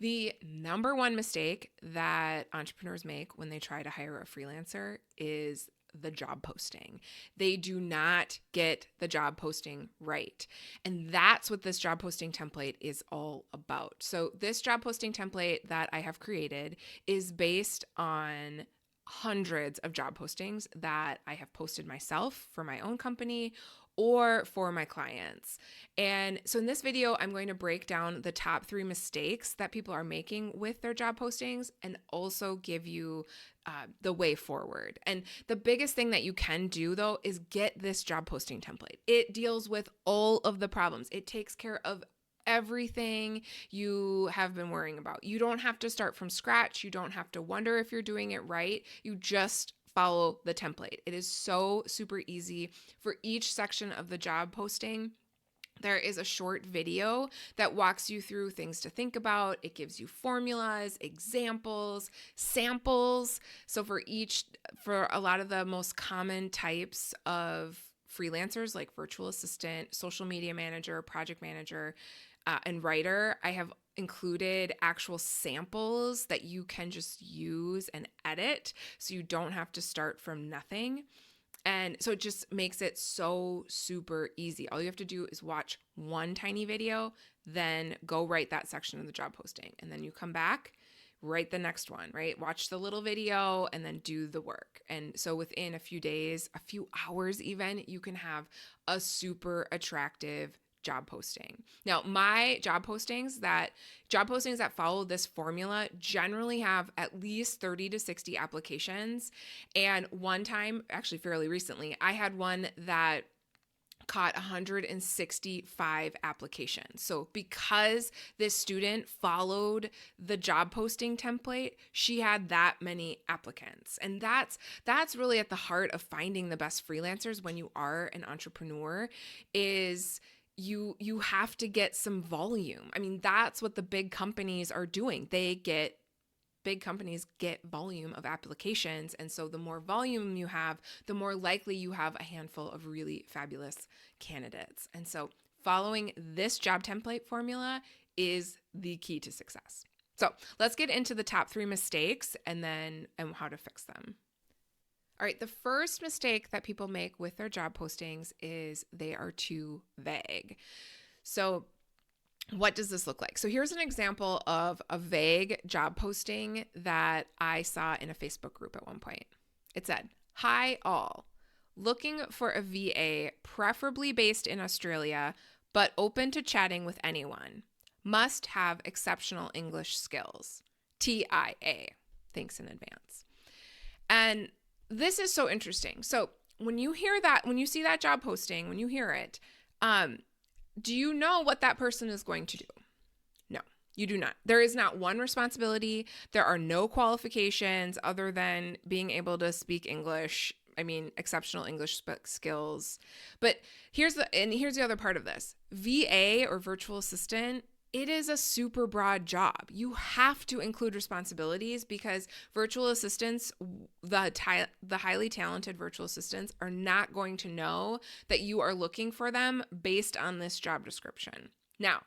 The number one mistake that entrepreneurs make when they try to hire a freelancer is the job posting. They do not get the job posting right. And that's what this job posting template is all about. So this job posting template that I have created is based on hundreds of job postings that I have posted myself for my own company or for my clients. And so in this video, I'm going to break down the top 3 mistakes that people are making with their job postings and also give you the way forward. And the biggest thing that you can do though is get this job posting template. It deals with all of the problems. It takes care of everything you have been worrying about. You don't have to start from scratch. You don't have to wonder if you're doing it right. You just follow the template. It is so super easy. For each section of the job posting, there is a short video that walks you through things to think about. It gives you formulas, examples, samples. So for a lot of the most common types of freelancers like virtual assistant, social media manager, project manager, and writer, I have included actual samples that you can just use and edit so you don't have to start from nothing. And so it just makes it so super easy. All you have to do is watch one tiny video, then go write that section of the job posting. And then you come back, write the next one, right? Watch the little video and then do the work. And so within a few days, a few hours even, you can have a super attractive job posting. Now, my job postings that follow this formula generally have at least 30 to 60 applications. And one time, actually fairly recently, I had one that caught 165 applications. So because this student followed the job posting template, she had that many applicants. And that's really at the heart of finding the best freelancers when you are an entrepreneur is you have to get some volume. I mean, that's what the big companies are doing. Big companies get volume of applications. And so the more volume you have, the more likely you have a handful of really fabulous candidates. And so following this job template formula is the key to success. So let's get into the top 3 mistakes and how to fix them. All right, the first mistake that people make with their job postings is they are too vague. So what does this look like? So here's an example of a vague job posting that I saw in a Facebook group at one point. It said, "Hi all, looking for a VA, preferably based in Australia, but open to chatting with anyone. Must have exceptional English skills. TIA. Thanks in advance." And this is so interesting. So when you hear that, when you see that job posting, when you hear it, do you know what that person is going to do? No, you do not. There is not one responsibility. There are no qualifications other than being able to speak English. I mean, exceptional English skills. But here's the other part of this. VA or virtual assistant, it is a super broad job. You have to include responsibilities because virtual assistants, the highly talented virtual assistants, are not going to know that you are looking for them based on this job description. Now,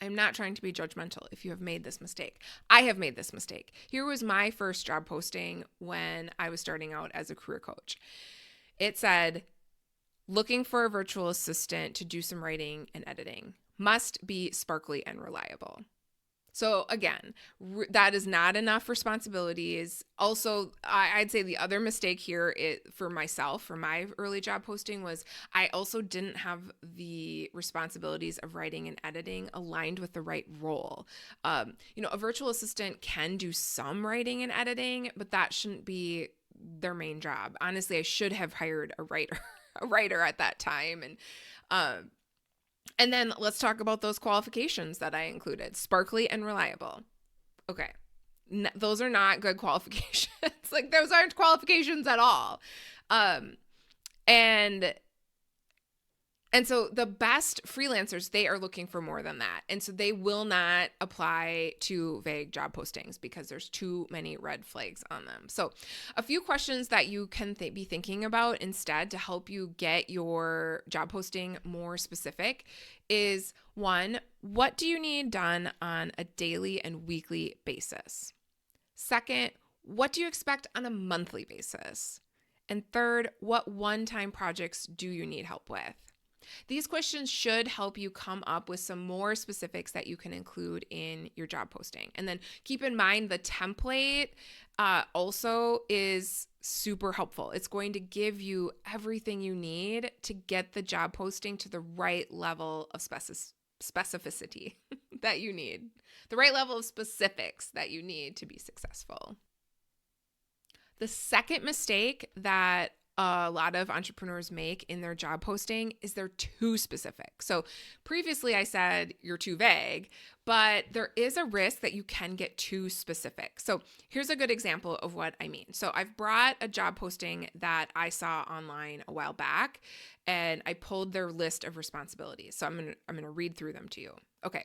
I'm not trying to be judgmental if you have made this mistake. I have made this mistake. Here was my first job posting when I was starting out as a career coach. It said, "Looking for a virtual assistant to do some writing and editing. Must be sparkly and reliable." So again, that is not enough responsibilities. Also, I'd say the other mistake here for myself, for my early job posting, was I also didn't have the responsibilities of writing and editing aligned with the right role. A virtual assistant can do some writing and editing, but that shouldn't be their main job. Honestly, I should have hired a writer at that time. And then let's talk about those qualifications that I included. Sparkly and reliable. Okay. Those are not good qualifications. Like, those aren't qualifications at all. And And so the best freelancers, they are looking for more than that. And so they will not apply to vague job postings because there's too many red flags on them. So a few questions that you can be thinking about instead to help you get your job posting more specific is, one, what do you need done on a daily and weekly basis? Second, what do you expect on a monthly basis? And third, what one-time projects do you need help with? These questions should help you come up with some more specifics that you can include in your job posting. And then keep in mind the template also is super helpful. It's going to give you everything you need to get the job posting to the right level of specificity that you need, the right level of specifics that you need to be successful. The second mistake that a lot of entrepreneurs make in their job posting is they're too specific. So previously I said you're too vague, but there is a risk that you can get too specific. So here's a good example of what I mean. So I've brought a job posting that I saw online a while back, and I pulled their list of responsibilities. So I'm gonna read through them to you. Okay.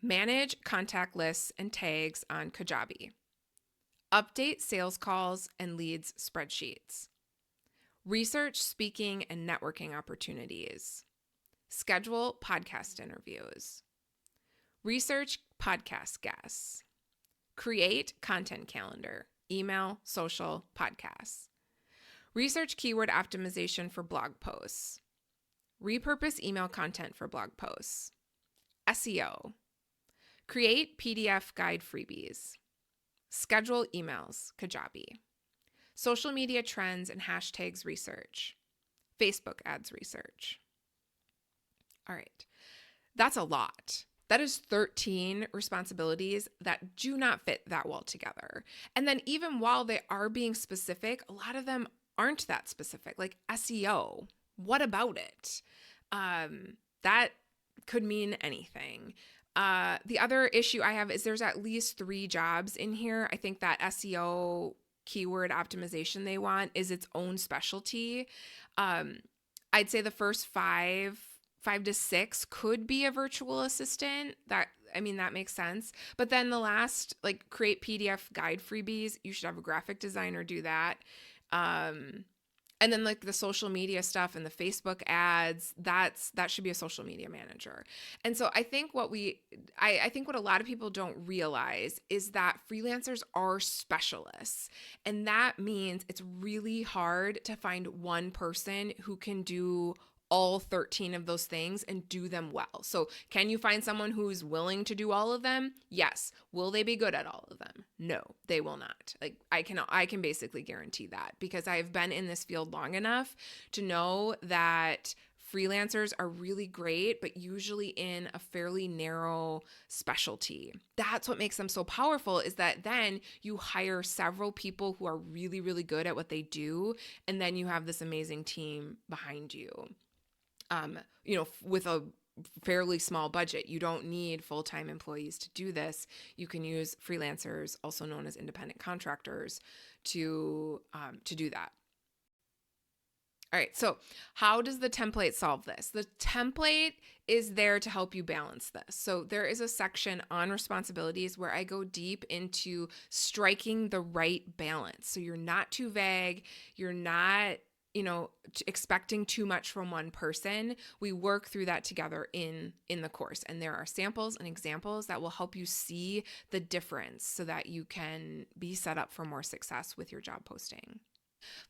Manage contact lists and tags on Kajabi. Update sales calls and leads spreadsheets. Research speaking and networking opportunities. Schedule podcast interviews. Research podcast guests. Create content calendar, email, social, podcasts. Research keyword optimization for blog posts. Repurpose email content for blog posts. SEO. Create PDF guide freebies. Schedule emails, Kajabi. Social media trends and hashtags research. Facebook ads research. All right, that's a lot. That is 13 responsibilities that do not fit that well together. And then even while they are being specific, a lot of them aren't that specific, like SEO. What about it? That could mean anything. The other issue I have is there's at least 3 jobs in here. I think that SEO keyword optimization they want is its own specialty. I'd say the first 5 to 6 could be a virtual assistant. That makes sense. But then the last, like create PDF guide freebies, you should have a graphic designer do that. And then like the social media stuff and the Facebook ads, that should be a social media manager. And so I think what a lot of people don't realize is that freelancers are specialists. And that means it's really hard to find one person who can do all 13 of those things and do them well. So can you find someone who's willing to do all of them? Yes. Will they be good at all of them? No, they will not. Like I can basically guarantee that because I've been in this field long enough to know that freelancers are really great, but usually in a fairly narrow specialty. That's what makes them so powerful is that then you hire several people who are really, really good at what they do. And then you have this amazing team behind you. With a fairly small budget, you don't need full-time employees to do this. You can use freelancers, also known as independent contractors, to do that. All right, so how does the template solve this? The template is there to help you balance this. So there is a section on responsibilities where I go deep into striking the right balance. So you're not too vague, you're not expecting too much from one person. We work through that together in the course. And there are samples and examples that will help you see the difference so that you can be set up for more success with your job posting.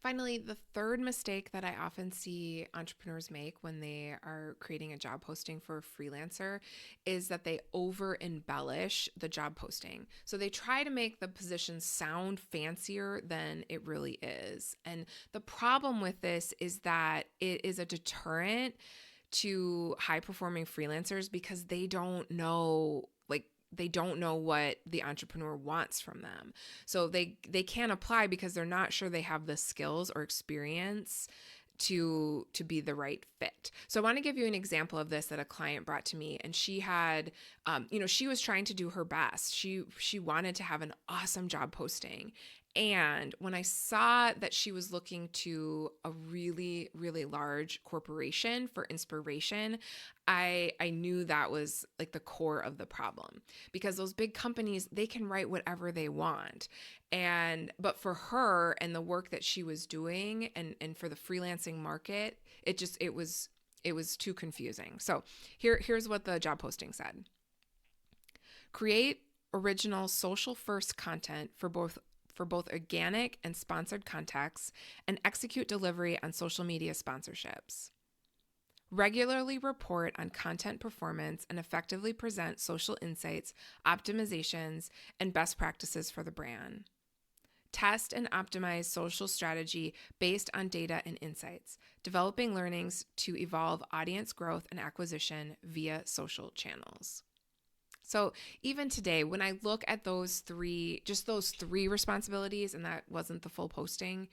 Finally, the third mistake that I often see entrepreneurs make when they are creating a job posting for a freelancer is that they over embellish the job posting. So they try to make the position sound fancier than it really is. And the problem with this is that it is a deterrent to high performing freelancers because they don't know what the entrepreneur wants from them. So they can't apply because they're not sure they have the skills or experience to be the right fit. So I want to give you an example of this that a client brought to me, and she had, she was trying to do her best. She wanted to have an awesome job posting, And when I saw that she was looking to a really, really large corporation for inspiration, I knew that was like the core of the problem, because those big companies, they can write whatever they want. But for her and the work that she was doing, and for the freelancing market, it was too confusing. So here's what the job posting said. Create original social first content for both organic and sponsored contexts, and execute delivery on social media sponsorships. Regularly report on content performance and effectively present social insights, optimizations, and best practices for the brand. Test and optimize social strategy based on data and insights, developing learnings to evolve audience growth and acquisition via social channels. So even today, when I look at those three responsibilities, and that wasn't the full posting,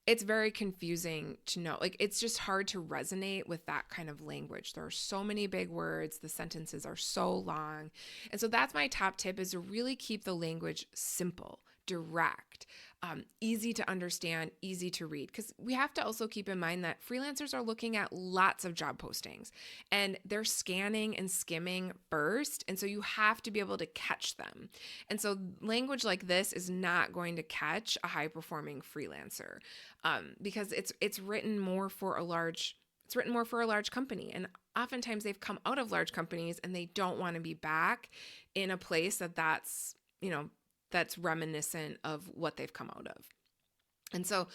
it's very confusing to know. Like, it's just hard to resonate with that kind of language. There are so many big words. The sentences are so long. And so that's my top tip, is to really keep the language simple, direct, easy to understand, easy to read. Because we have to also keep in mind that freelancers are looking at lots of job postings, and they're scanning and skimming first. And so you have to be able to catch them. And so language like this is not going to catch a high performing freelancer, because it's written more for a large company. And oftentimes they've come out of large companies and they don't want to be back in a place that's reminiscent of what they've come out of. And so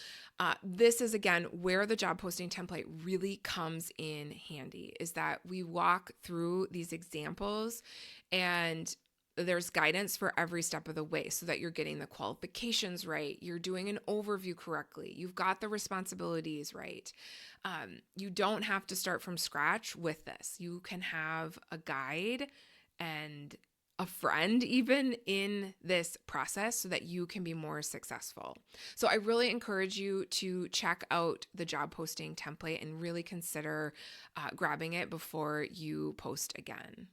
this is, again, where the job posting template really comes in handy, is that we walk through these examples, and there's guidance for every step of the way, so that you're getting the qualifications right, you're doing an overview correctly, you've got the responsibilities right. You don't have to start from scratch with this. You can have a guide and a friend even in this process, so that you can be more successful. So I really encourage you to check out the job posting template and really consider grabbing it before you post again.